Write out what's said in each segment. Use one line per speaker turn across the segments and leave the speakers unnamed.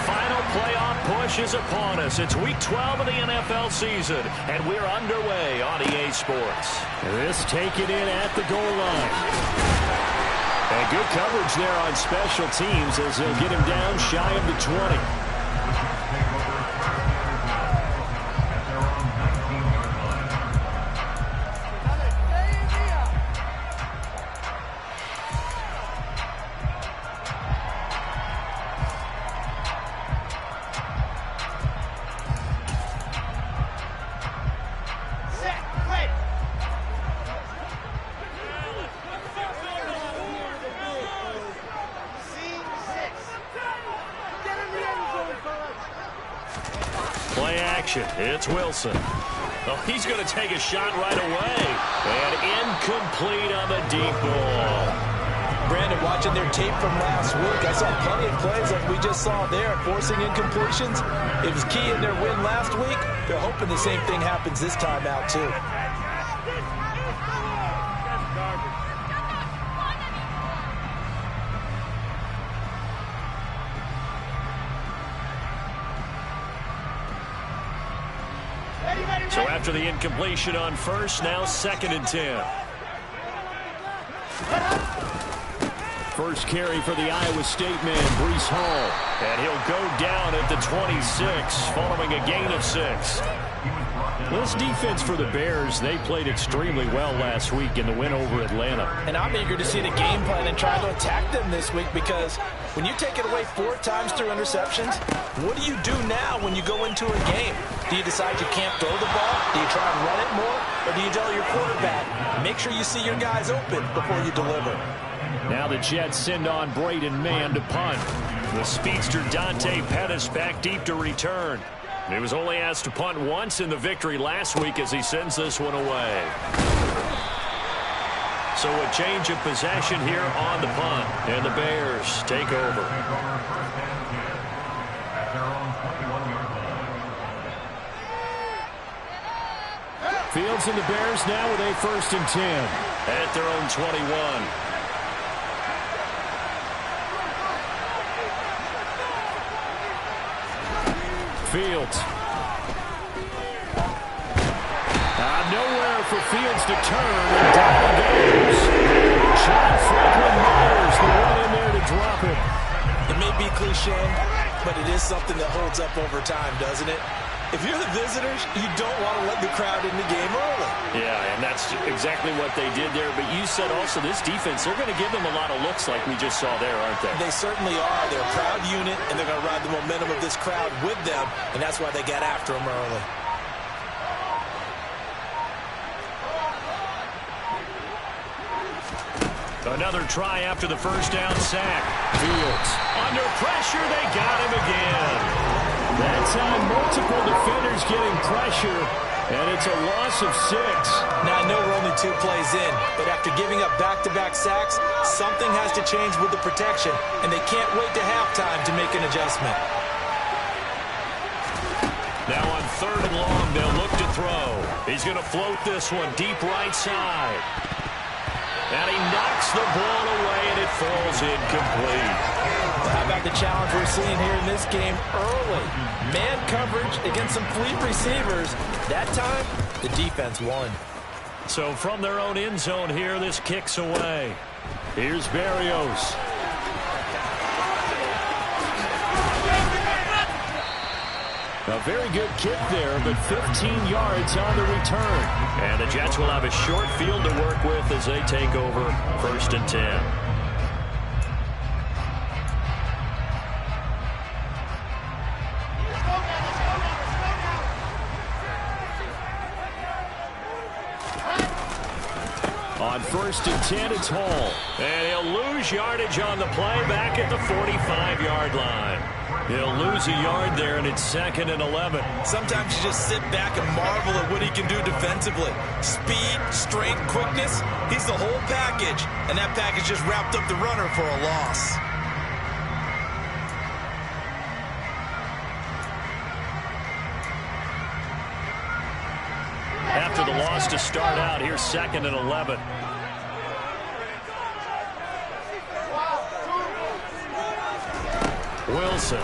final playoff push is upon us. It's Week 12 of the NFL season, and we're underway on EA Sports.
This taken in at the goal line. And good coverage there on special teams as they'll get him down shy of the 20.
Play action. It's Wilson. Oh, he's going to take a shot right away. And incomplete on the deep ball.
Brandon, watching their tape from last week, I saw plenty of plays like we just saw there, forcing incompletions. It was key in their win last week. They're hoping the same thing happens this time out, too.
So after the incompletion on first, now 2nd and 10.
First carry for the Iowa State man, Breece Hall.
And he'll go down at the 26, following a gain of 6.
This defense for the Bears, they played extremely well last week in the win over Atlanta.
And I'm eager to see the game plan and try to attack them this week, because when you take it away 4 times through interceptions, what do you do now when you go into a game? Do you decide you can't throw the ball? Do you try and run it more? Or do you tell your quarterback, make sure you see your guys open before you deliver?
Now the Jets send on Braden Mann to punt.
The speedster Dante Pettis back deep to return. He was only asked to punt once in the victory last week as he sends this one away. So a change of possession here on the punt. And the Bears take over.
Fields and the Bears now with a 1st and 10.
At their own 21.
Fields. Nowhere for Fields to turn, and down he goes. John Franklin Myers, the one in there to drop him.
It may be cliche, but it is something that holds up over time, doesn't it? If you're the visitors, you don't want to let the crowd in the game early.
Yeah, and that's exactly what they did there. But you said also this defense, they're going to give them a lot of looks like we just saw there, aren't they?
They certainly are. They're a proud unit, and they're going to ride the momentum of this crowd with them, and that's why they got after them early.
Another try after the first down sack. Fields. Under pressure, they got him again.
That time, multiple defenders getting pressure, and it's a loss of 6.
Now, I know we're only 2 plays in, but after giving up back-to-back sacks, something has to change with the protection, and they can't wait to halftime to make an adjustment.
Now on 3rd and long, they'll look to throw. He's going to float this one deep right side. And he knocks the ball away, and it falls incomplete.
How about the challenge we're seeing here in this game early? Man coverage against some fleet receivers. That time, the defense won.
So from their own end zone here, this kicks away.
Here's Berrios. A very good kick there, but 15 yards on the return.
And the Jets will have a short field to work with as they take over 1st and 10.
On 1st and 10, it's Hall.
And he'll lose yardage on the play back at the 45-yard line. He'll lose a yard there, and it's 2nd and 11.
Sometimes you just sit back and marvel at what he can do defensively. Speed, strength, quickness, he's the whole package. And that package just wrapped up the runner for a loss.
After the loss to start out, here's 2nd and 11. Wilson.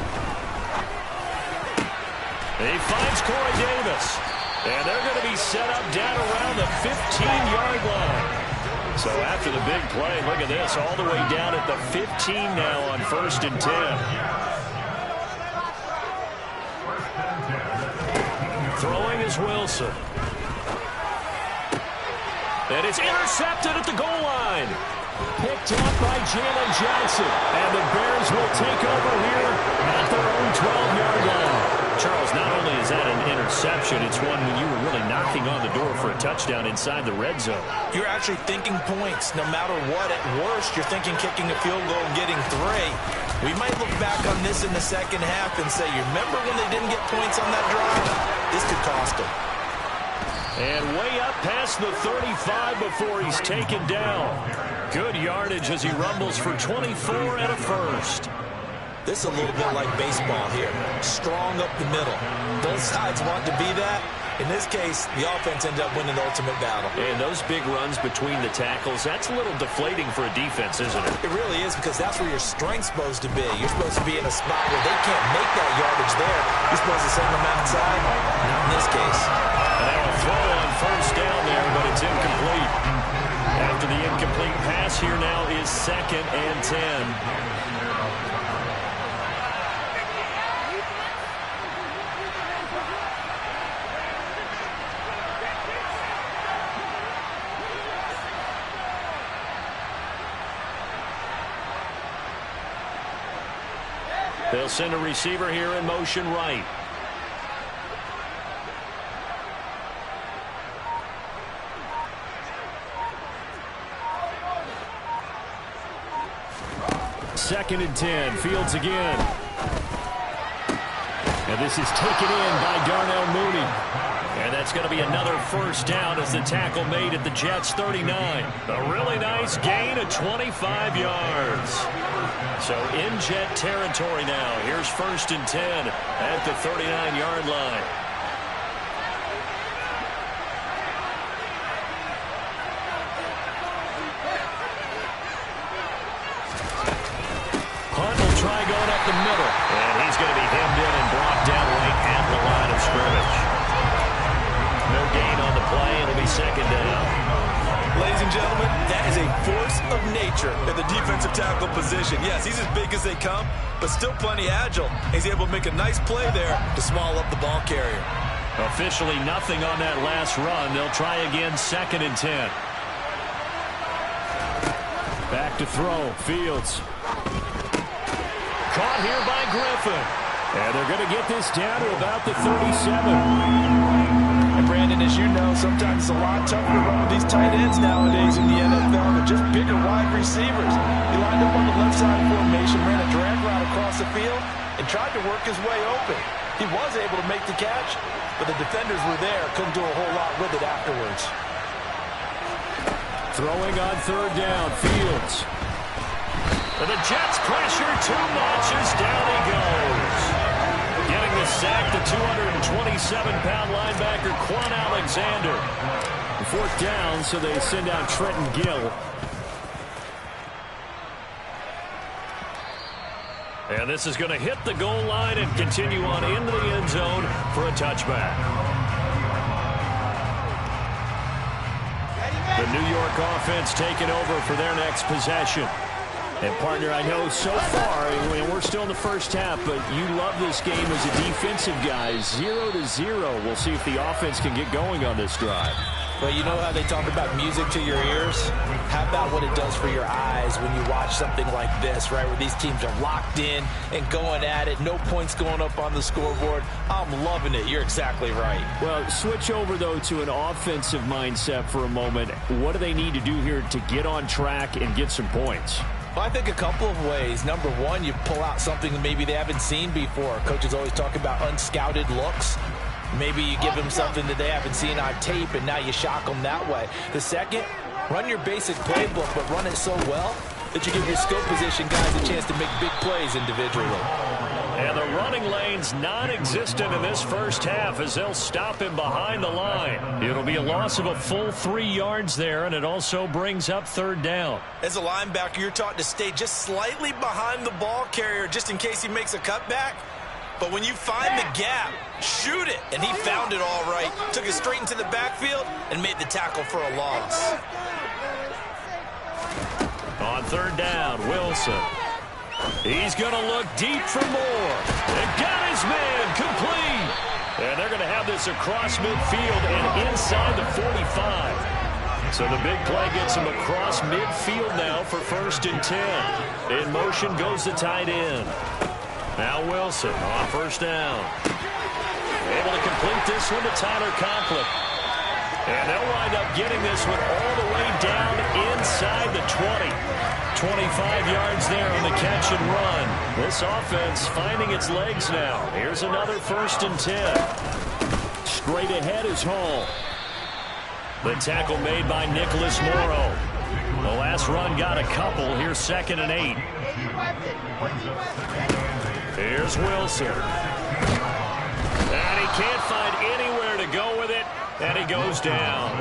He finds Corey Davis. And they're going to be set up down around the 15-yard line. So after the big play, look at this, all the way down at the 15 now on 1st and 10. Throwing is Wilson. And it's intercepted at the goal line.
Picked up by Jalen Johnson. And the Bears will take over here at their own 12-yard line.
Charles, not only is that an interception, it's one when you were really knocking on the door for a touchdown inside the red zone.
You're actually thinking points no matter what. At worst, you're thinking kicking a field goal and getting 3. We might look back on this in the second half and say, you remember when they didn't get points on that drive? This could cost them.
And way up past the 35 before he's taken down. Good yardage as he rumbles for 24 and a first.
This is a little bit like baseball here. Strong up the middle. Both sides want to be that. In this case, the offense ended up winning the ultimate battle.
And those big runs between the tackles, that's a little deflating for a defense, isn't it?
It really is, because that's where your strength's supposed to be. You're supposed to be in a spot where they can't make that yardage there. You're supposed to send them outside. Not in this case.
And now a throw on first down there, but it's incomplete. After the incomplete pass, here now is 2nd and 10. They'll send a receiver here in motion right.
Second and 10. Fields again. And this is taken in by Darnell Mooney.
And that's going to be another first down as the tackle made at the Jets' 39. A really nice gain of 25 yards. So in Jet territory now. Here's 1st and 10 at the 39-yard line. Hunt will try going up the middle. And he's going to be hemmed in and brought down right at the line of scrimmage. No gain on the play. It'll be 2nd down.
Ladies and gentlemen, that is a force of nature at the defensive tackle position. Yes, he's as big as they come, but still plenty agile. He's able to make a nice play there to small up the ball carrier.
Officially nothing on that last run. They'll try again, 2nd and 10.
Back to throw. Fields.
Caught here by Griffin.
And they're going to get this down to about the 37.
And Brandon, as you know, sometimes it's a lot tougher to run with these tight ends nowadays in the NFL. They're just bigger wide receivers. He lined up on the left side formation, ran a drag route across the field, and tried to work his way open. He was able to make the catch, but the defenders were there. Couldn't do a whole lot with it afterwards.
Throwing on 3rd down. Fields.
And the Jets pressure too much as down he goes. Getting the sack, the 227-pound linebacker, Quan Alexander.
4th down, so they send out Trenton Gill.
And this is going to hit the goal line and continue on into the end zone for a touchback. The New York offense taking over for their next possession. And, partner, I know so far, and we're still in the first half, but you love this game as a defensive guy. 0-0. We'll see if the offense can get going on this drive.
Well, you know how they talk about music to your ears? How about what it does for your eyes when you watch something like this, right, where these teams are locked in and going at it, no points going up on the scoreboard? I'm loving it. You're exactly right.
Well, switch over, though, to an offensive mindset for a moment. What do they need to do here to get on track and get some points?
Well, I think a couple of ways. Number one, you pull out something that maybe they haven't seen before. Coaches always talk about unscouted looks. Maybe you give them something that they haven't seen on tape, and now you shock them that way. The second, run your basic playbook, but run it so well that you give your skill position guys a chance to make big plays individually.
And the running lane's non-existent in this first half as they'll stop him behind the line. It'll be a loss of a full 3 yards there, and it also brings up 3rd down.
As a linebacker, you're taught to stay just slightly behind the ball carrier just in case he makes a cutback. But when you find the gap, shoot it. And he found it all right. Took it straight into the backfield and made the tackle for a loss.
On third down, Wilson. He's going to look deep for more. And got his man complete. And they're going to have this across midfield and inside the 45. So the big play gets him across midfield now for 1st and 10. In motion goes the tight end. Now Wilson on 1st down. Able to complete this one to Tyler Conklin. And they'll wind up getting this one all the way down inside the 20. 25 yards there on the catch and run. This offense finding its legs now. Here's another 1st and 10.
Straight ahead is Hall.
The tackle made by Nicholas Morrow. The last run got a couple. Here's 2nd and 8. Here's Wilson. And he can't find anywhere to go with it. And he goes down.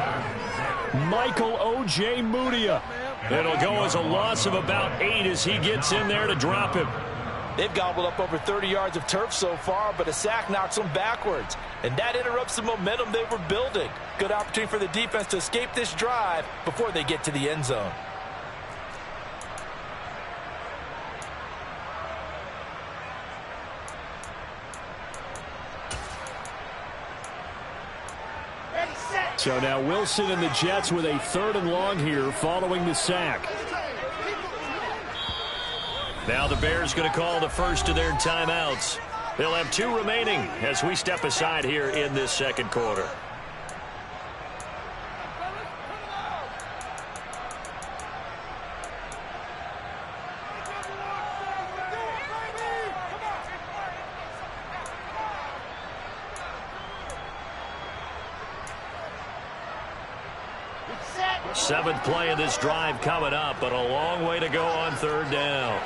Michael O.J. Mudia.
It'll go as a loss of about 8 as he gets in there to drop him.
They've gobbled up over 30 yards of turf so far, but a sack knocks them backwards. And that interrupts the momentum they were building. Good opportunity for the defense to escape this drive before they get to the end zone.
So now Wilson and the Jets with a 3rd and long here following the sack.
Now the Bears going to call the first of their timeouts. They'll have 2 remaining as we step aside here in this 2nd quarter. Seventh play of this drive coming up, but a long way to go on 3rd down.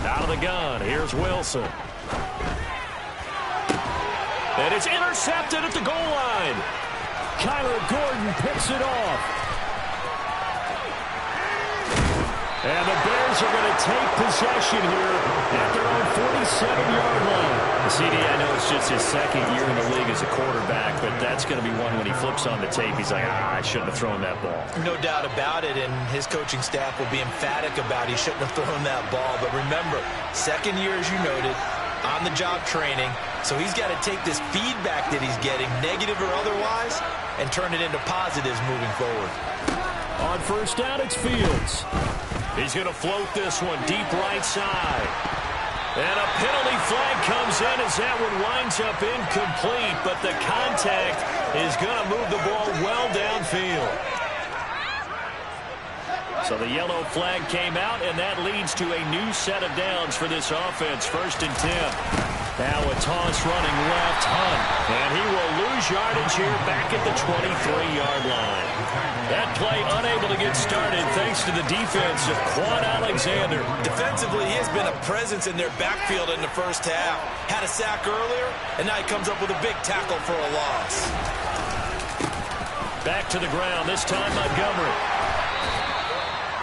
Out of the gun, here's Wilson. And it's intercepted at the goal line.
Kyler Gordon picks it off.
And the Bears are going to take possession here at their own 47-yard line. CD, I know it's just his 2nd year in the league as a quarterback, but that's going to be one when he flips on the tape. He's like, I shouldn't have thrown that ball.
No doubt about it, and his coaching staff will be emphatic about he shouldn't have thrown that ball. But remember, 2nd year, as you noted, on-the-job training. So he's got to take this feedback that he's getting, negative or otherwise, and turn it into positives moving forward.
On 1st down, it's Fields.
He's going to float this one deep right side. And a penalty flag comes in as that one winds up incomplete, but the contact is going to move the ball well downfield. So the yellow flag came out, and that leads to a new set of downs for this offense. 1st and 10. Now a toss running left, Hunt. And he will lose yardage here back at the 23-yard line. That play unable to get started thanks to the defense of Quan Alexander.
Defensively, he has been a presence in their backfield in the 1st half. Had a sack earlier, and now he comes up with a big tackle for a loss. Back to the ground, this time Montgomery.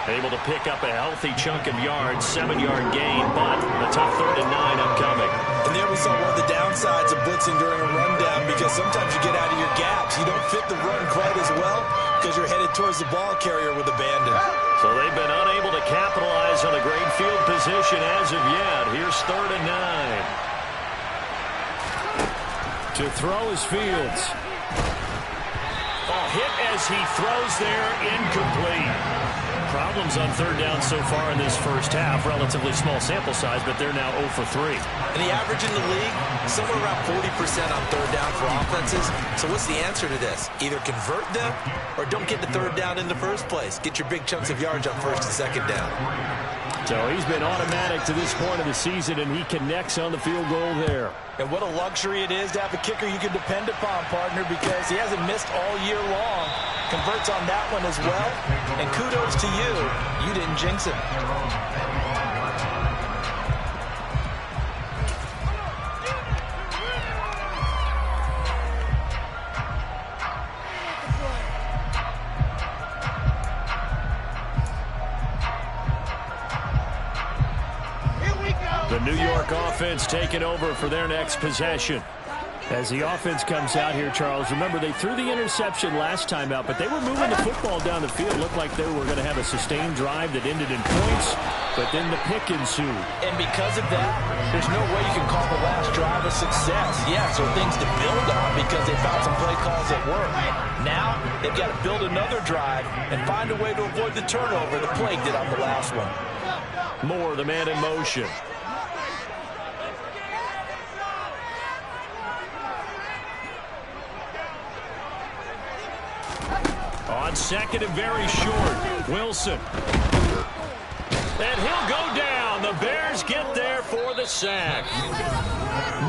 Able to pick up a healthy chunk of yards, 7-yard gain, but a tough 3rd and 9 upcoming.
And there we saw one of the downsides of blitzing during a rundown, because sometimes you get out of your gaps. You don't fit the run quite as well because you're headed towards the ball carrier with abandon.
So they've been unable to capitalize on a great field position as of yet. Here's 3rd and 9.
To throw is Fields.
Hit as he throws there, incomplete. Problems on 3rd down so far in this 1st half. Relatively small sample size, but they're now 0 for 3.
And the average in the league, somewhere around 40% on 3rd down for offenses. So what's the answer to this? Either convert them or don't get the 3rd down in the first place. Get your big chunks of yards on 1st and 2nd down.
So he's been automatic to this point of the season, and he connects on the field goal there.
And what a luxury it is to have a kicker you can depend upon, partner, because he hasn't missed all year long. Converts on that one as well. And kudos to you. You didn't jinx him.
The New York offense taking over for their next possession.
As the offense comes out here, Charles, remember they threw the interception last time out, but they were moving the football down the field. Looked like they were going to have a sustained drive that ended in points, but then the pick ensued.
And because of that, there's no way you can call the last drive a success. Yes, there are things to build on because they found some play calls that work. Now, they've got to build another drive and find a way to avoid the turnover the play did on the last one.
Moore, the man in motion. On second and very short, Wilson. And he'll go down. The Bears get there for the sack.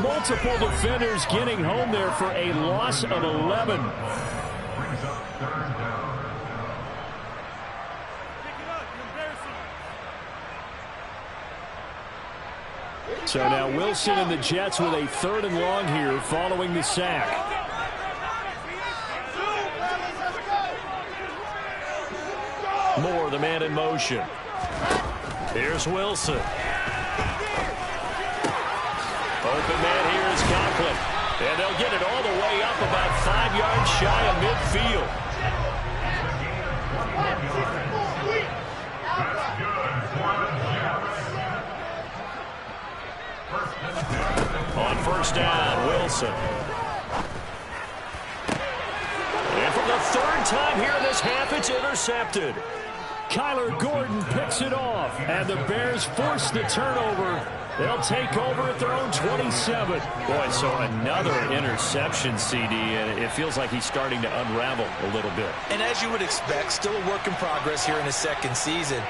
Multiple defenders getting home there for a loss of 11. So now Wilson and the Jets with a 3rd and long here following the sack.
Moore, the man in motion. Here's Wilson. Open man here is Conklin. And they'll get it all the way up about 5 yards shy of midfield. On first down, Wilson. And for the 3rd time here in this half, it's intercepted.
Kyler Gordon picks it off, and the Bears force the turnover. They'll take over at their own 27.
Boy, so another interception, CD, and it feels like he's starting to unravel a little bit.
And as you would expect, still a work in progress here in his 2nd season.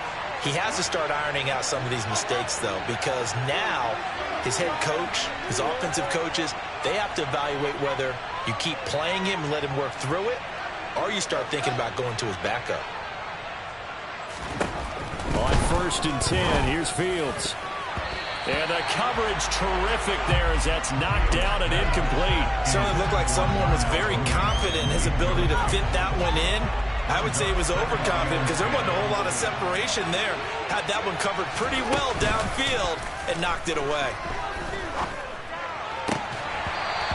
He has to start ironing out some of these mistakes, though, because now his head coach, his offensive coaches, they have to evaluate whether you keep playing him and let him work through it, or you start thinking about going to his backup.
On 1st and 10, here's Fields.
And the coverage terrific there as that's knocked down and incomplete.
Certainly looked like someone was very confident in his ability to fit that one in. I would say he was overconfident because there wasn't a whole lot of separation there. Had that one covered pretty well downfield and knocked it away.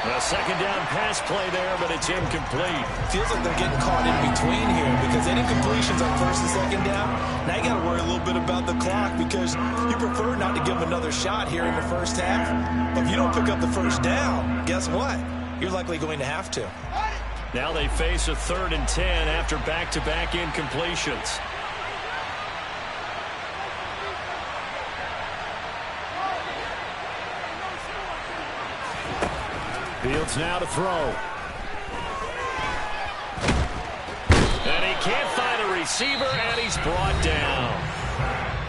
A 2nd down pass play there, but it's incomplete.
Feels like they're getting caught in between here because any completions on 1st and 2nd down, now you got to worry a little bit about the clock because you prefer not to give them another shot here in the 1st half. But if you don't pick up the 1st down, guess what? You're likely going to have to.
Now they face a 3rd and 10 after back-to-back incompletions.
Fields now to throw.
And he can't find a receiver, and he's brought down.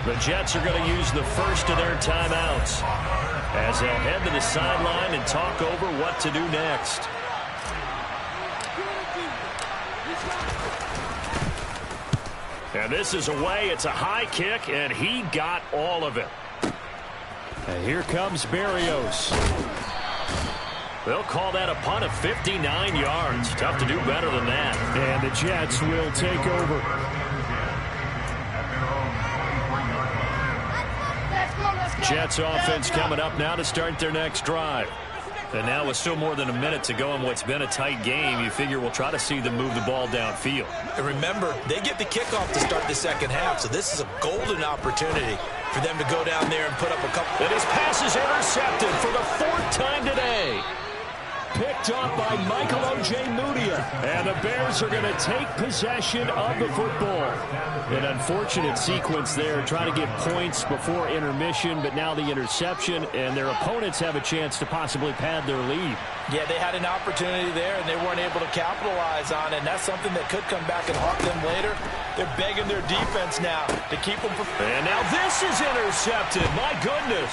The Jets are going to use the 1st of their timeouts as they'll head to the sideline and talk over what to do next. And this is away. It's a high kick, and he got all of it.
And here comes Berrios.
They'll call that a punt of 59 yards. Tough to do better than that.
And the Jets will take over.
Jets offense coming up now to start their next drive. And now with still more than a minute to go in what's been a tight game, you figure we'll try to see them move the ball downfield.
And remember, they get the kickoff to start the 2nd half, so this is a golden opportunity for them to go down there and put up a couple.
And his pass is intercepted for the 4th time today.
Picked up by Michael O.J. Mudia. And the Bears are going to take possession of the football. An unfortunate sequence there, trying to get points before intermission, but now the interception, and their opponents have a chance to possibly pad their lead.
Yeah, they had an opportunity there, and they weren't able to capitalize on it, and that's something that could come back and haunt them later. They're begging their defense now to keep them from...
And now this is intercepted. My goodness.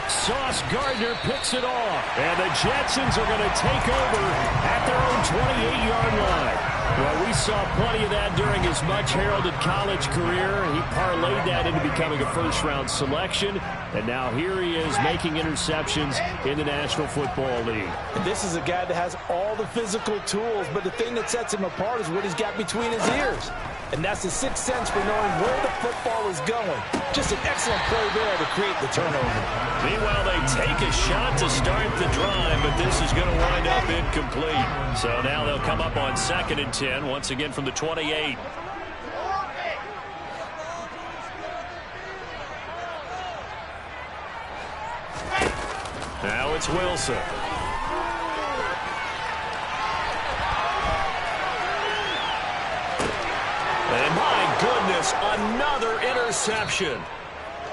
Sauce Gardner picks it off, and the Jetsons are going to take over at their own 28-yard line. Well, we saw plenty of that during his much-heralded college career. He parlayed that into becoming a first-round selection, and now here he is making interceptions in the National Football League.
And this is a guy that has all the physical tools, but the thing that sets him apart is what he's got between his ears. And that's the sixth sense for knowing where the football is going. Just an excellent play there to create the turnover.
Meanwhile, they take a shot to start the drive, but this is going to wind up incomplete. So now they'll come up on 2nd and 10, once again from the 28. Now it's Wilson. And my goodness, another interception.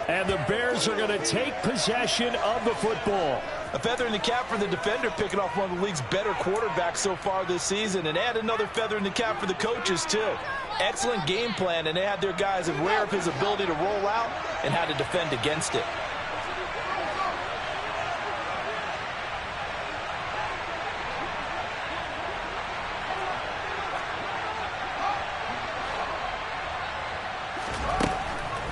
And the Bears are going to take possession of the football.
A feather in the cap for the defender, picking off one of the league's better quarterbacks so far this season. And add another feather in the cap for the coaches, too. Excellent game plan, and they had their guys aware of his ability to roll out and how to defend against it.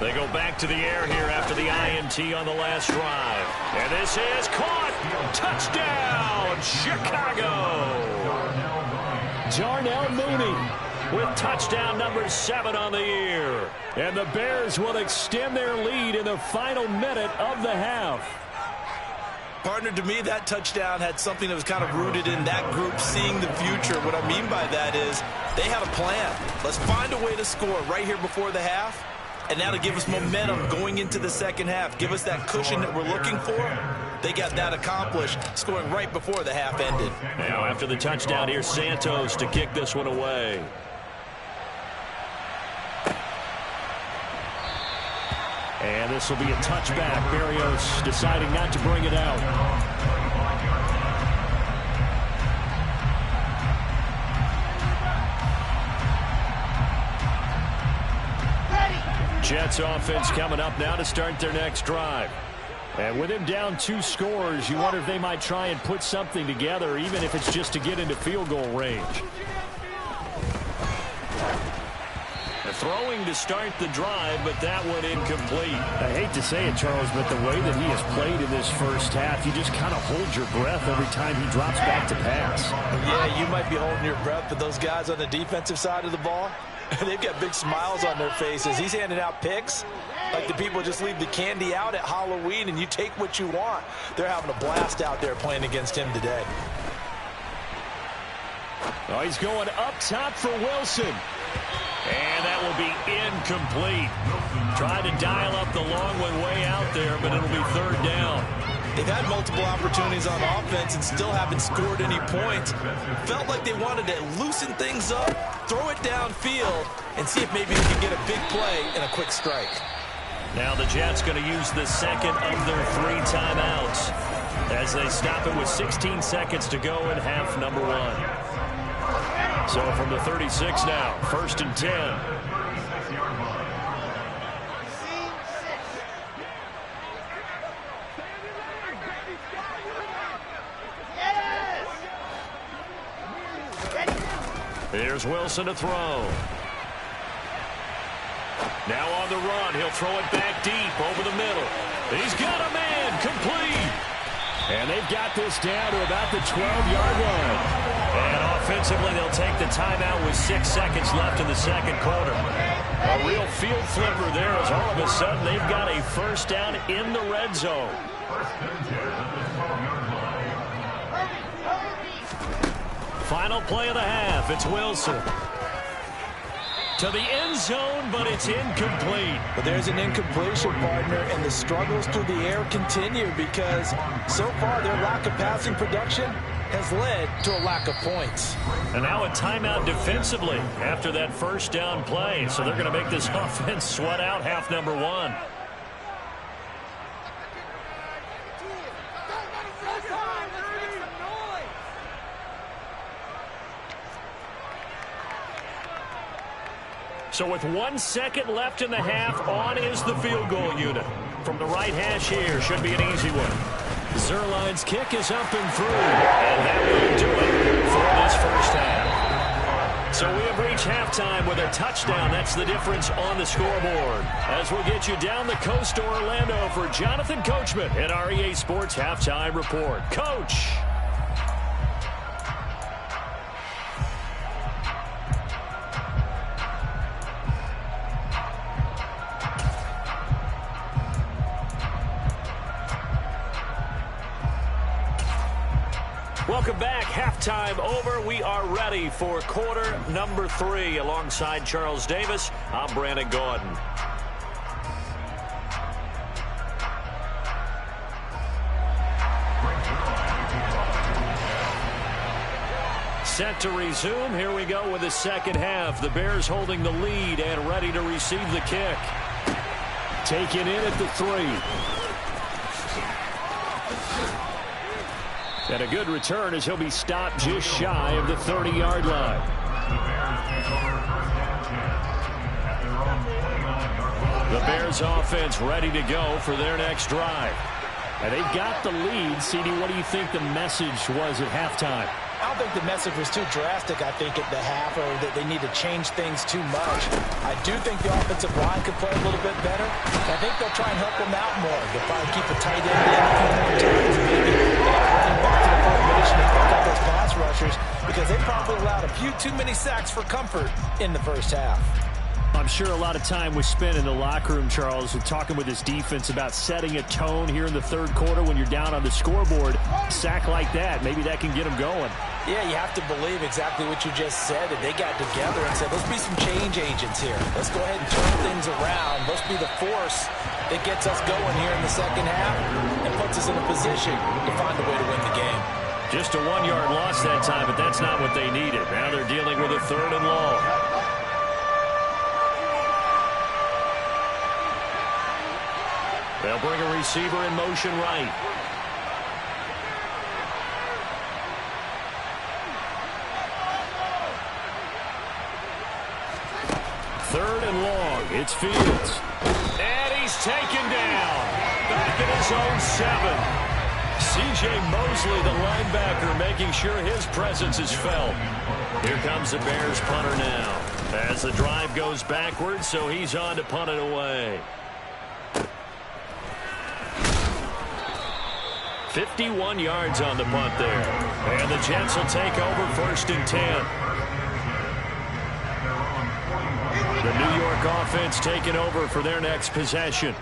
They go back to the air here after the INT on the last drive. And this is caught. Touchdown, Chicago.
Darnell Mooney
With touchdown number 7 on the year.
And the Bears will extend their lead in the final minute of the half.
Partner, to me, that touchdown had something that was kind of rooted in that group seeing the future. What I mean by that is they had a plan. Let's find a way to score right here before the half. And that'll give us momentum going into the second half. Give us that cushion that we're looking for. They got that accomplished, scoring right before the half ended.
Now after the touchdown, here's Santos to kick this one away.
And this will be a touchback. Barrios deciding not to bring it out.
Jets offense coming up now to start their next drive.
And with him down 2 scores, you wonder if they might try and put something together, even if it's just to get into field goal range.
Throwing to start the drive, but that one incomplete.
I hate to say it, Charles, but the way that he has played in this first half, you just kind of hold your breath every time he drops back to pass.
Yeah, you might be holding your breath, but those guys on the defensive side of the ball, they've got big smiles on their faces. He's handing out picks like the people just leave the candy out at Halloween and you take what you want. They're having a blast out there playing against him today.
Oh, he's going up top for Wilson.
And that will be incomplete. Tried to dial up the long one way out there, but it'll be 3rd down.
They've had multiple opportunities on offense and still haven't scored any points. Felt like they wanted to loosen things up, throw it downfield, and see if maybe they can get a big play and a quick strike.
Now the Jets going to use the second of their 3 timeouts as they stop it with 16 seconds to go in half number 1. So from the 36 now, 1st and 10. Here's Wilson to throw. Now on the run, he'll throw it back deep over the middle. He's got a man, complete.
And they've got this down to about the 12-yard line.
And offensively, they'll take the timeout with 6 seconds left in the second quarter. A real field flipper there as all of a sudden they've got a 1st down in the red zone. Final play of the half. It's Wilson. To the end zone, but it's incomplete.
But there's an incompletion, partner, and the struggles through the air continue because so far their lack of passing production has led to a lack of points.
And now a timeout defensively after that 1st down play. So they're going to make this offense sweat out half number 1. So with 1 second left in the half, on is the field goal unit. From the right hash here, should be an easy one. Zerline's kick is up and through. And that will do it for this first half. So we have reached halftime with a touchdown. That's the difference on the scoreboard. As we'll get you down the coast to Orlando for Jonathan Coachman at our EA Sports Halftime Report. Coach. Welcome back. Halftime over. We are ready for quarter number 3. Alongside Charles Davis, I'm Brandon Gordon. Set to resume. Here we go with the second half. The Bears holding the lead and ready to receive the kick.
Taken in at the 3. And a good return as he'll be stopped just shy of the 30-yard line. The Bears offense ready to go for their next drive. And they've got the lead. CD, what do you think the message was at halftime?
I don't think the message was too drastic, I think, at the half, or that they need to change things too much. I do think the offensive line could play a little bit better. I think they'll try and help them out more. They'll probably keep a tight end in a few more times, maybe running back to the formation and pick up those pass rushers, because they probably allowed a few too many sacks for comfort in the first half.
I'm sure a lot of time was spent in the locker room, Charles, with talking with his defense about setting a tone here in the third quarter when you're down on the scoreboard. Sack like that, maybe that can get them going.
Yeah, you have to believe exactly what you just said, that they got together and said, let's be some change agents here. Let's go ahead and turn things around. Let's be the force that gets us going here in the second half and puts us in a position to find a way to win the game.
Just a 1-yard loss that time, but that's not what they needed. Now they're dealing with a 3rd and long. They'll bring a receiver in motion right. Third and long. It's Fields. And he's taken down. Back at his own 7. C.J. Mosley, the linebacker, making sure his presence is felt. Here comes the Bears punter now. As the drive goes backwards, so he's on to punt it away. 51 yards on the punt there. And the Jets will take over 1st and 10. The New York offense taking over for their next possession.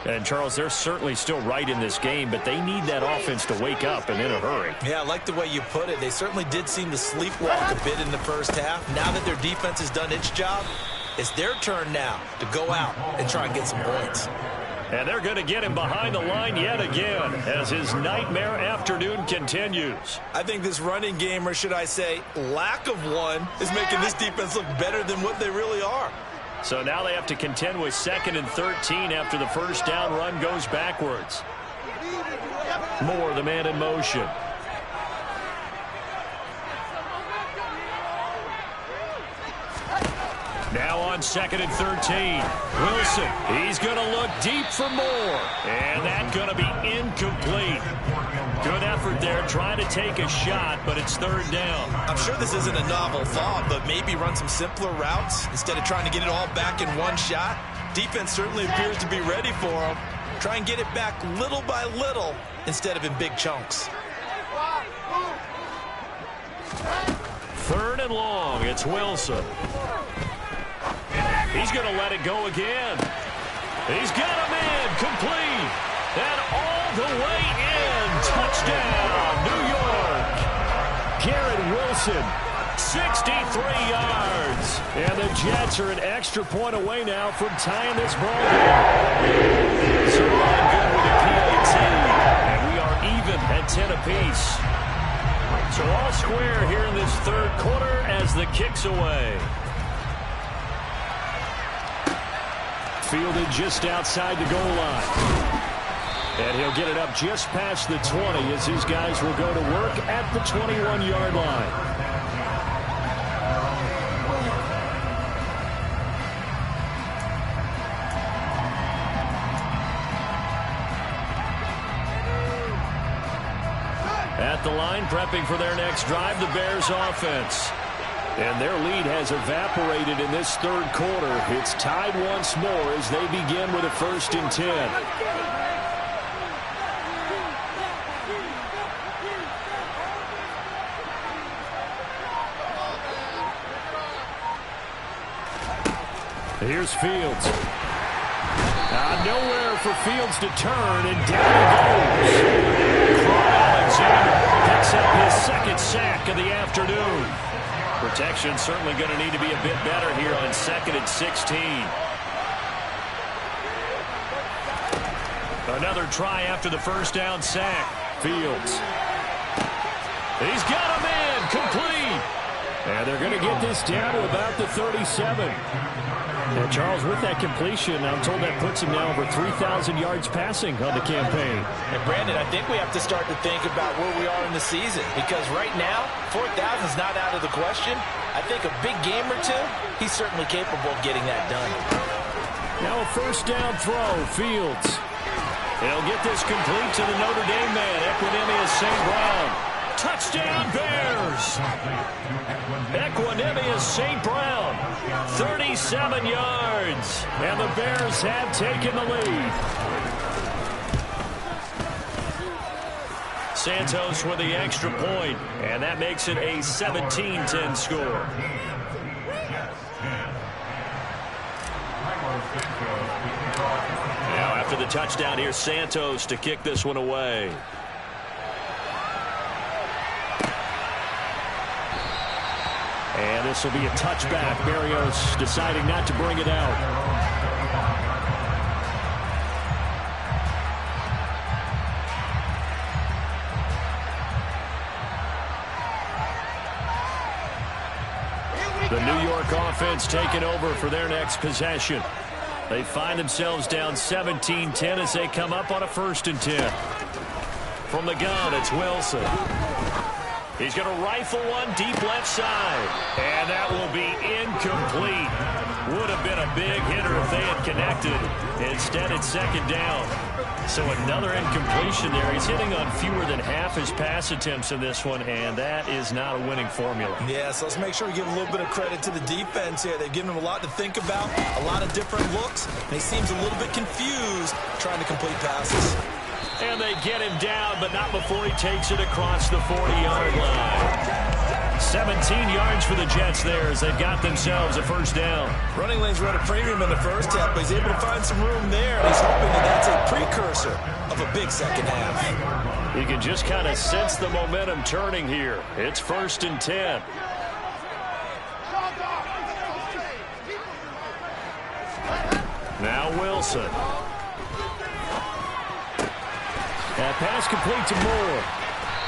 And, Charles, they're certainly still right in this game, but they need that offense to wake up and in a hurry.
Yeah, I like the way you put it. They certainly did seem to sleepwalk a bit in the first half. Now that their defense has done its job, it's their turn now to go out and try and get some points.
And they're going to get him behind the line yet again as his nightmare afternoon continues.
I think this running game, or should I say lack of one, is making this defense look better than what they really are.
So now they have to contend with 2nd and 13 after the first down run goes backwards. Moore, the man in motion. Now on 2nd and 13. Wilson, he's going to look deep for Moore. And that's going to be incomplete. Good effort there, trying to take a shot, but it's 3rd down.
I'm sure this isn't a novel thought, but maybe run some simpler routes instead of trying to get it all back in one shot. Defense certainly appears to be ready for him. Try and get it back little by little instead of in big chunks.
3rd and long, it's Wilson. He's going to let it go again. He's got a man complete. And all the way in. Touchdown, New York. Garrett Wilson, 63 yards. And the Jets are an extra point away now from tying this ball game. So on good with the PAT. And we are even at 10 apiece. So all square here in this 3rd quarter as the kick's away.
Fielded just outside the goal line. And he'll get it up just past the 20 as his guys will go to work at the 21-yard line. At the line, prepping for their next drive, the Bears offense. And their lead has evaporated in this third quarter. It's tied once more as they begin with a 1st and 10. Here's Fields. Nowhere for Fields to turn, and down he goes. Alexander picks up his 2nd sack of the afternoon. Protection certainly going to need to be a bit better here on 2nd and 16. Another try after the 1st down sack. Fields. He's got him in. Complete. And they're going to get this down to about the 37. And Charles, with that completion, I'm told that puts him now over 3,000 yards passing on the campaign.
And Brandon, I think we have to start to think about where we are in the season, because right now, 4,000 is not out of the question. I think a big game or two, he's certainly capable of getting that done.
Now a 1st down throw, Fields. He'll get this complete to the Notre Dame man, Equanimous St. Brown. Touchdown, Bears! Equanimous St. Brown, 37 yards, and the Bears have taken the lead. Santos with the extra point, and that makes it a 17-10 score. Now after the touchdown, here's Santos to kick this one away. And this will be a touchback. Berrios deciding not to bring it out. The New York offense taking over for their next possession. They find themselves down 17-10 as they come up on a 1st and 10. From the gun, it's Wilson. He's going to rifle one deep left side. And that will be incomplete. Would have been a big hitter if they had connected. Instead, it's 2nd down. So another incompletion there. He's hitting on fewer than half his pass attempts in this one, and that is not a winning formula.
Yeah, so let's make sure we give a little bit of credit to the defense here. They've given him a lot to think about, a lot of different looks, and he seems a little bit confused trying to complete passes.
And they get him down, but not before he takes it across the 40-yard line. 17 yards for the Jets there as they've got themselves a 1st down.
Running lanes were at a premium in the 1st half, but he's able to find some room there, and he's hoping that that's a precursor of a big 2nd half.
You can just kind of sense the momentum turning here. It's 1st and 10. Now Wilson. That pass complete to Moore.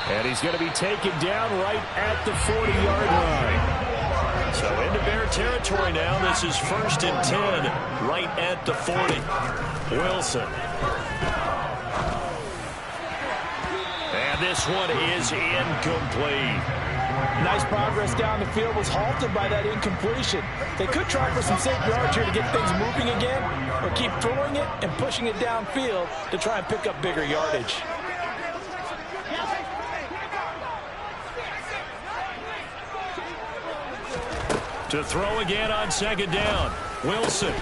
And he's going to be taken down right at the 40-yard line. So into Bear territory now. This is 1st and 10 right at the 40. Wilson. And this one is incomplete.
Nice progress down the field, was halted by that incompletion. They could try for some safe yards here to get things moving again, or keep throwing it and pushing it downfield to try and pick up bigger yardage.
To throw again on 2nd down. Wilson.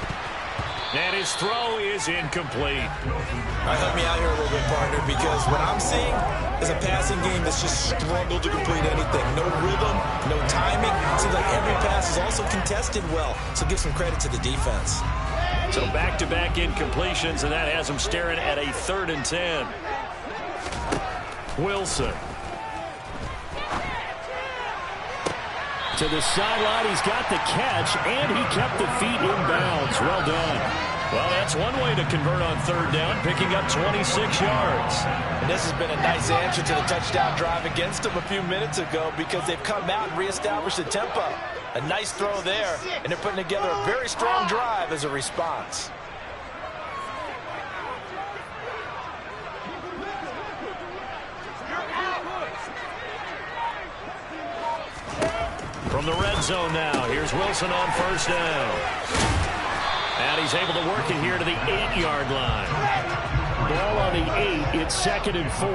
And his throw is incomplete.
Help me out here a little bit, partner, because what I'm seeing is a passing game that's just struggled to complete anything. No rhythm, no timing. Seems like every pass is also contested well, so give some credit to the defense.
So back-to-back incompletions, and that has him staring at a 3rd and 10. Wilson. To the sideline, he's got the catch, and he kept the feet in bounds. Well done. Well, that's one way to convert on 3rd down, picking up 26 yards.
And this has been a nice answer to the touchdown drive against them a few minutes ago, because they've come out and reestablished the tempo. A nice throw there, and they're putting together a very strong drive as a response.
From the red zone now, here's Wilson on 1st down. And he's able to work it here to the 8-yard line. Ball on the 8, it's 2nd and 4.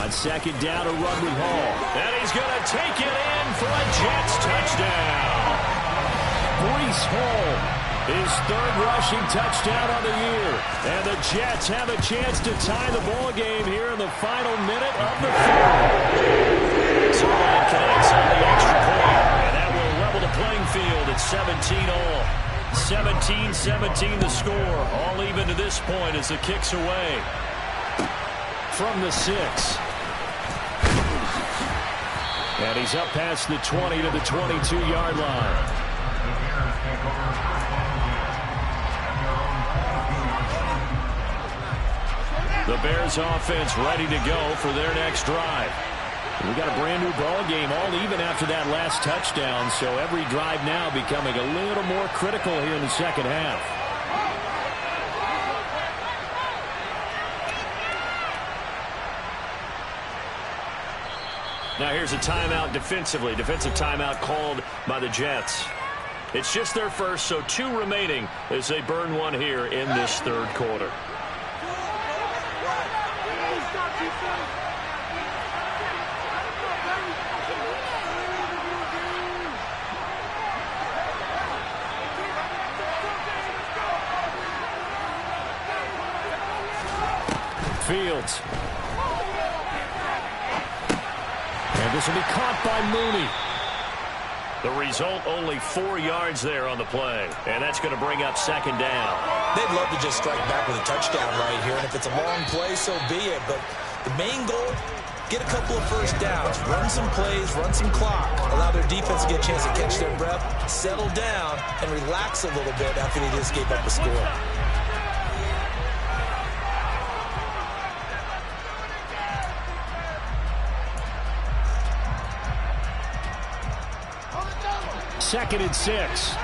On second down, a run with Hall.
And he's going to take it in for a Jets touchdown.
Breece Hall, his third rushing touchdown on the year. And the Jets have a chance to tie the ball game here in the final minute of the third.
Sideline connects on the extra point. And that will level the playing field at 17-all. 17-17 the score. All even to this point as the kick's away.
From the 6. And he's up past the 20 to the 22-yard line. The Bears offense ready to go for their next drive. We got a brand new ball game, all even after that last touchdown, so every drive now becoming a little more critical here in the second half.
Now here's a timeout defensively. Defensive timeout called by the Jets. It's just their first, so 2 remaining as they burn one here in this third quarter.
Fields. And this will be caught by Mooney.
The result, only 4 yards there on the play. And that's going to bring up second down.
They'd love to just strike back with a touchdown right here. And if it's a long play, so be it. But the main goal, get a couple of first downs. Run some plays, run some clock. Allow their defense to get a chance to catch their breath, settle down, and relax a little bit after they just gave up a score.
Second and 6.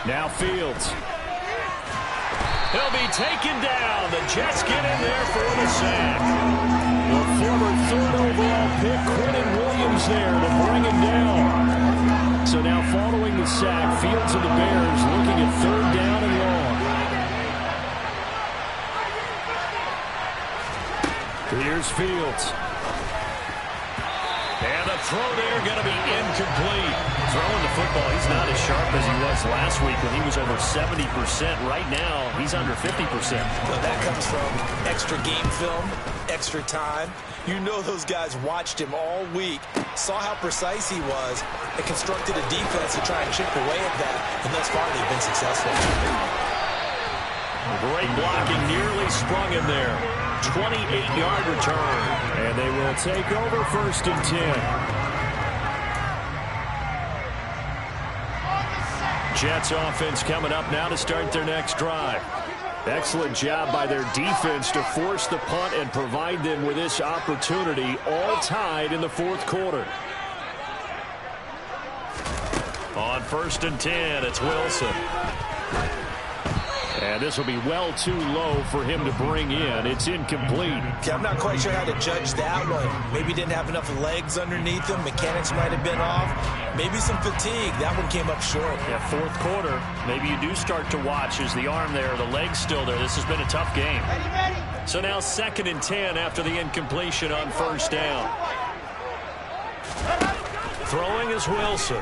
Now Fields.
He'll be taken down. The Jets get in there for the sack.
The former third overall pick, Quentin Williams there to bring him down. So now following the sack, Fields and the Bears looking at third down and long. Here's Fields.
And the throw there going to be incomplete. Throwing the football, he's not as sharp as he was last week when he was over 70%. Right now, he's under 50%.
Well, that comes from extra game film, extra time. You know those guys watched him all week, saw how precise he was, and constructed a defense to try and chip away at that. And thus far, they've been successful.
Great blocking, nearly sprung in there. 28-yard return.
And they will take over first and 10.
Jets offense coming up now to start their next drive.
Excellent job by their defense to force the punt and provide them with this opportunity, all tied in the fourth quarter.
On first and 10, it's Wilson.
And this will be well too low for him to bring in. It's incomplete.
Yeah, I'm not quite sure how to judge that one. Maybe didn't have enough legs underneath him. Mechanics might have been off. Maybe some fatigue. That one came up short.
Yeah, fourth quarter. Maybe you do start to watch. Is the arm there, the leg's still there? This has been a tough game. So now second and 10 after the incompletion on first down. Throwing is Wilson.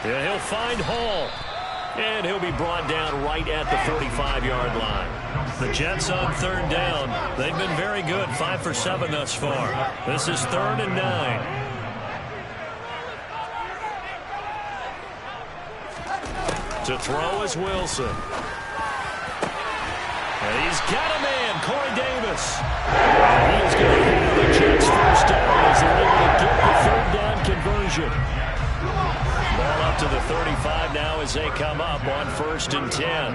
Yeah, he'll find Hall. And he'll be brought down right at the 45-yard line. The Jets on third down. They've been very good, 5 for 7 thus far. This is 3rd and 9. To throw is Wilson. And he's got a man, Corey Davis.
And he is going to have the Jets first down as they're able to get the third down conversion.
Ball up to the 35 now as they come up on first and 10.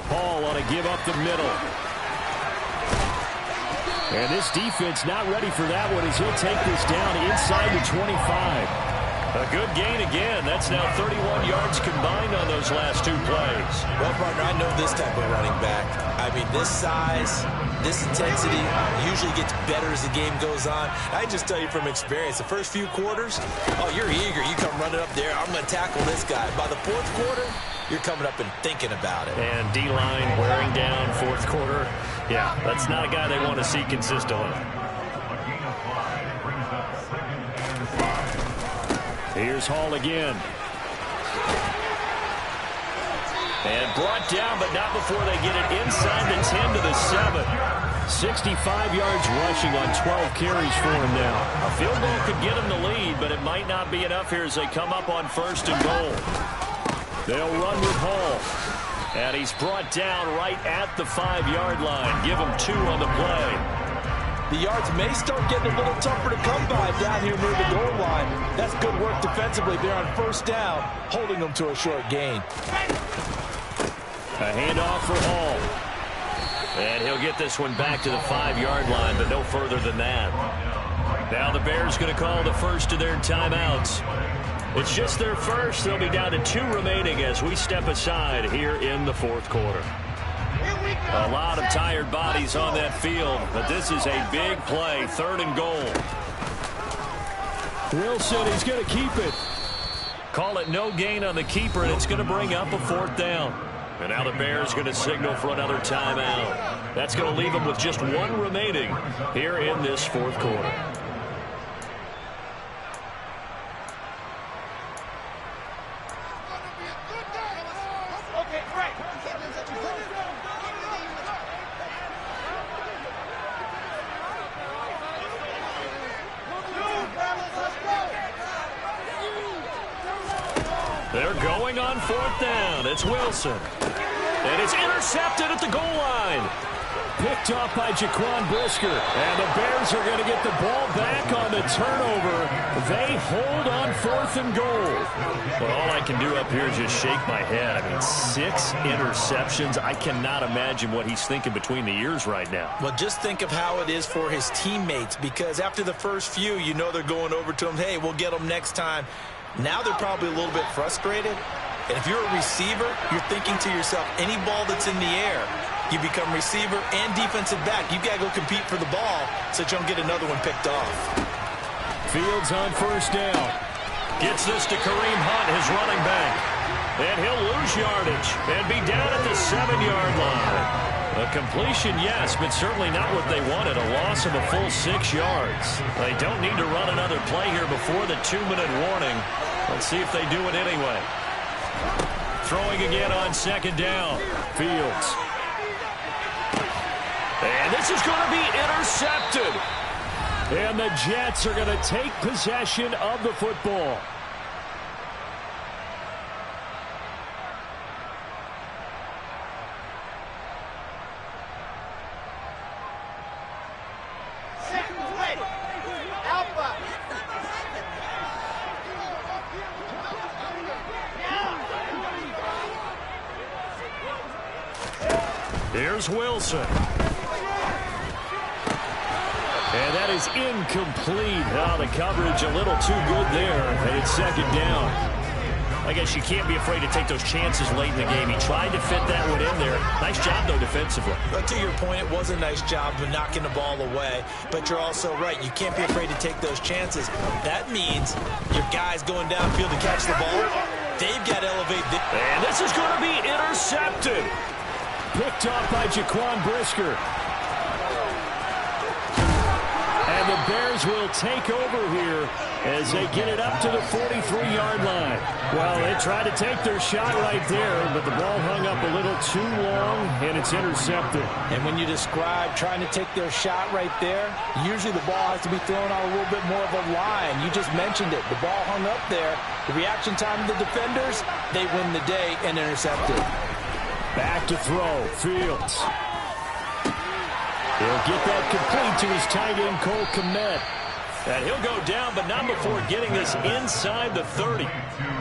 Hall ought to give up the middle. And this defense not ready for that one as he'll take this down inside the 25.
A good gain again. That's now 31 yards combined on those last 2 plays.
Well, partner, I know this type of running back. I mean, this size, this intensity usually gets better as the game goes on. I just tell you from experience, the first few quarters, oh, you're eager. You come running up there. I'm going to tackle this guy. By the 4th quarter, you're coming up and thinking about it.
And D-line wearing down 4th quarter. Yeah, that's not a guy they want to see consistently.
Here's Hall again.
And brought down, but not before they get it inside the 10 to the 7.
65 yards rushing on 12 carries for him now.
A field goal could get him the lead, but it might not be enough here as they come up on 1st and goal.
They'll run with Hall.
And he's brought down right at the 5-yard line. Give him 2 on the play.
The yards may start getting a little tougher to come by down here near the goal line. That's good work defensively there on 1st down, holding them to a short gain.
A handoff for Hall.
And he'll get this one back to the 5-yard line, but no further than that. Now the Bears going to call the first of their timeouts. It's just their first. They'll be down to 2 remaining as we step aside here in the 4th quarter. A lot of tired bodies on that field, but this is a big play, 3rd and goal.
Wilson, he's going to keep it.
Call it no gain on the keeper, and it's going to bring up a 4th down. And now the Bears going to signal for another timeout. That's going to leave them with just 1 remaining here in this 4th quarter. They're going on 4th down. It's Wilson. And it's intercepted at the goal line.
Picked off by Jaquan Brisker. And the Bears are going to get the ball back on the turnover. They hold on 4th and goal.
Well, all I can do up here is just shake my head. I mean, 6 interceptions. I cannot imagine what he's thinking between the ears right now.
Well, just think of how it is for his teammates, because after the first few, you know they're going over to him, hey, we'll get them next time. Now they're probably a little bit frustrated. And if you're a receiver, you're thinking to yourself, any ball that's in the air, you become receiver and defensive back. You've got to go compete for the ball so that you don't get another one picked off.
Fields on 1st down.
Gets this to Kareem Hunt, his running back. And he'll lose yardage and be down at the 7-yard line. A completion, yes, but certainly not what they wanted. A loss of a full 6 yards. They don't need to run another play here before the 2-minute warning. Let's see if they do it anyway. Throwing again on 2nd down.
Fields.
And this is going to be intercepted.
And the Jets are going to take possession of the football.
Alpha.
Here's Wilson.
And that is incomplete. Oh, the coverage a little too good there. And it's 2nd down.
I guess you can't be afraid to take those chances late in the game. He tried to fit that one in there. Nice job, though, defensively.
But to your point, it was a nice job of knocking the ball away. But you're also right. You can't be afraid to take those chances. That means your guys going downfield to catch the ball, they've got to elevate.
And this is going to be intercepted.
Picked off by Jaquan Brisker. And the Bears will take over here as they get it up to the 43-yard line. Well, they tried to take their shot right there, but the ball hung up a little too long, and it's intercepted.
And when you describe trying to take their shot right there, usually the ball has to be thrown on a little bit more of a line. You just mentioned it. The ball hung up there. The reaction time of the defenders, they win the day and intercepted.
Back to throw. Fields. He'll get that complete to his tight end, Cole Kmet.
And he'll go down, but not before getting this inside the 30.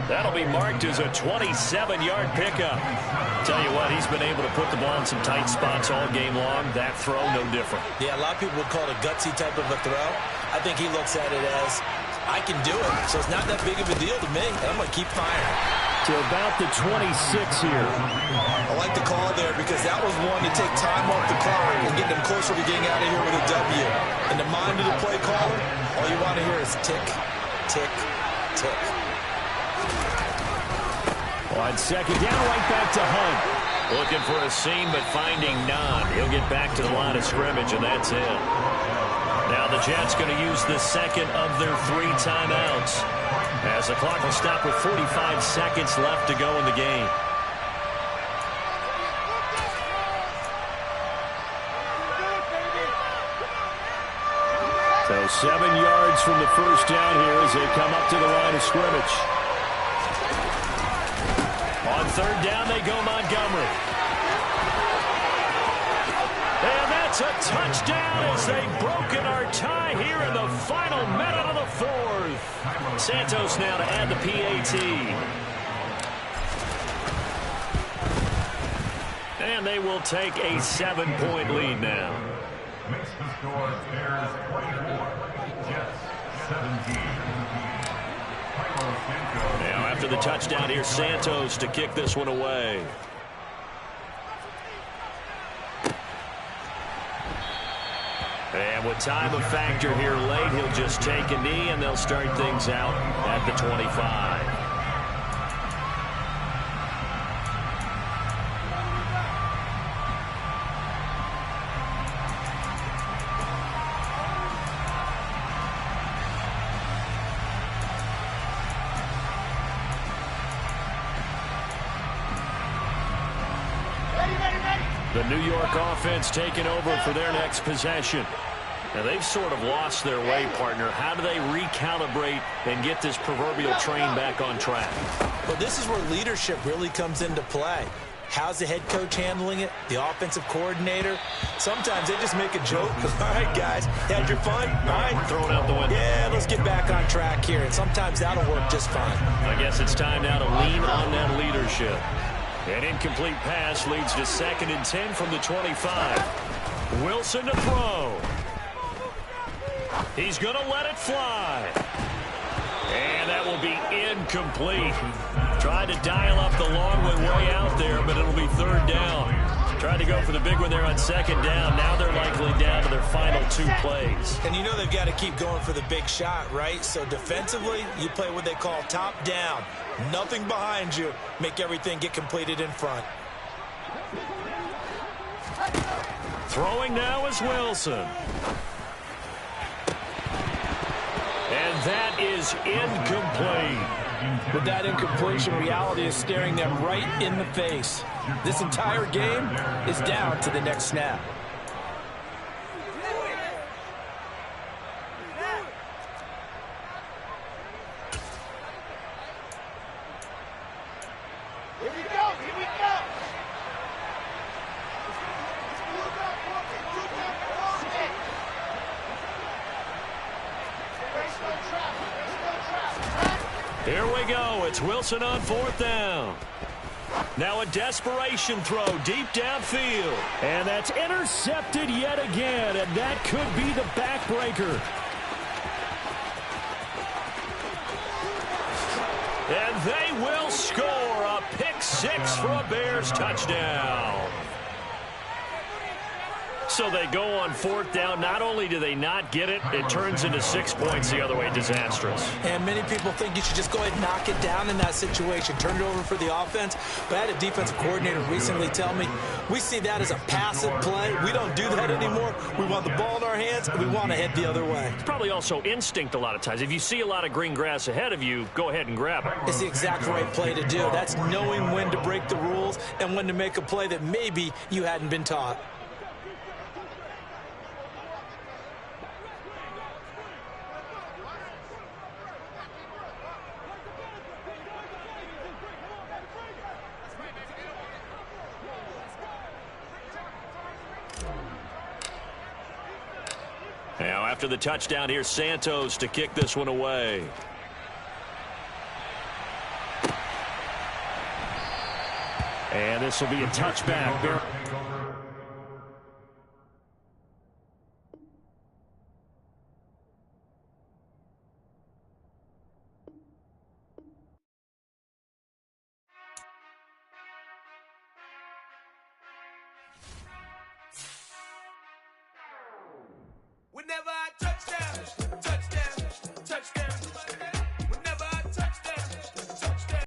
That'll be marked as a 27-yard pickup. Tell you what, he's been able to put the ball in some tight spots all game long. That throw, no different.
Yeah, a lot of people would call it a gutsy type of a throw. I think he looks at it as I can do it, so it's not that big of a deal to me. I'm going to keep firing.
To about the 26 here.
I like the call there because that was one to take time off the clock and get them closer to getting out of here with a W. In the mind of the play caller, all you want to hear is tick, tick, tick.
On second down, right back to Hunt.
Looking for a seam, but finding none. He'll get back to the line of scrimmage, and that's it. Now the Jets going to use the second of their 3 timeouts, as the clock will stop with 45 seconds left to go in the game.
So 7 yards from the first down here as they come up to the line of scrimmage.
On third down, they go Montgomery. And that's a touchdown as they've broken our tie here in the final minute of the fourth. Santos now to add the PAT. And they will take a 7-point lead now.
Makes the score Bears 24, Jets 17.
Now after the touchdown, here's Santos to kick this one away. And with time a factor here late, he'll just take a knee and they'll start things out at the 25. The New York offense taking over for their next possession. Now, they've sort of lost their way, partner. How do they recalibrate and get this proverbial train back on track?
Well, this is where leadership really comes into play. How's the head coach handling it? The offensive coordinator? Sometimes they just make a joke. All right, guys, had your fun? All right.
Throw it out the window.
Yeah, let's get back on track here. And sometimes that'll work just fine.
I guess it's time now to lean on that leadership. An incomplete pass leads to 2nd and 10 from the 25. Wilson to throw. He's going to let it fly. And that will be incomplete. Tried to dial up the long way out there, but it'll be 3rd down. Tried to go for the big one there on 2nd down. Now they're likely down to their final 2 plays.
And you know they've got to keep going for the big shot, right? So defensively, you play what they call top down. Nothing behind you. Make everything get completed in front.
Throwing now is Wilson. And that is incomplete.
With that incompletion, reality is staring them right in the face. This entire game is down to the next snap.
Here we go. It's Wilson on 4th down. Now a desperation throw deep downfield.
And that's intercepted yet again, and that could be the backbreaker.
And they will score a pick 6 for a Bears touchdown. So they go on 4th down. Not only do they not get it, it turns into 6 points the other way. Disastrous.
And many people think you should just go ahead and knock it down in that situation. Turn it over for the offense. But I had a defensive coordinator recently tell me, we see that as a passive play. We don't do that anymore. We want the ball in our hands, and we want to head the other way.
It's probably also instinct a lot of times. If you see a lot of green grass ahead of you, go ahead and grab it.
It's the exact right play to do. That's knowing when to break the rules and when to make a play that maybe you hadn't been taught.
Now, after the touchdown, here's Santos to kick this one away.
And this will be a touchback.
never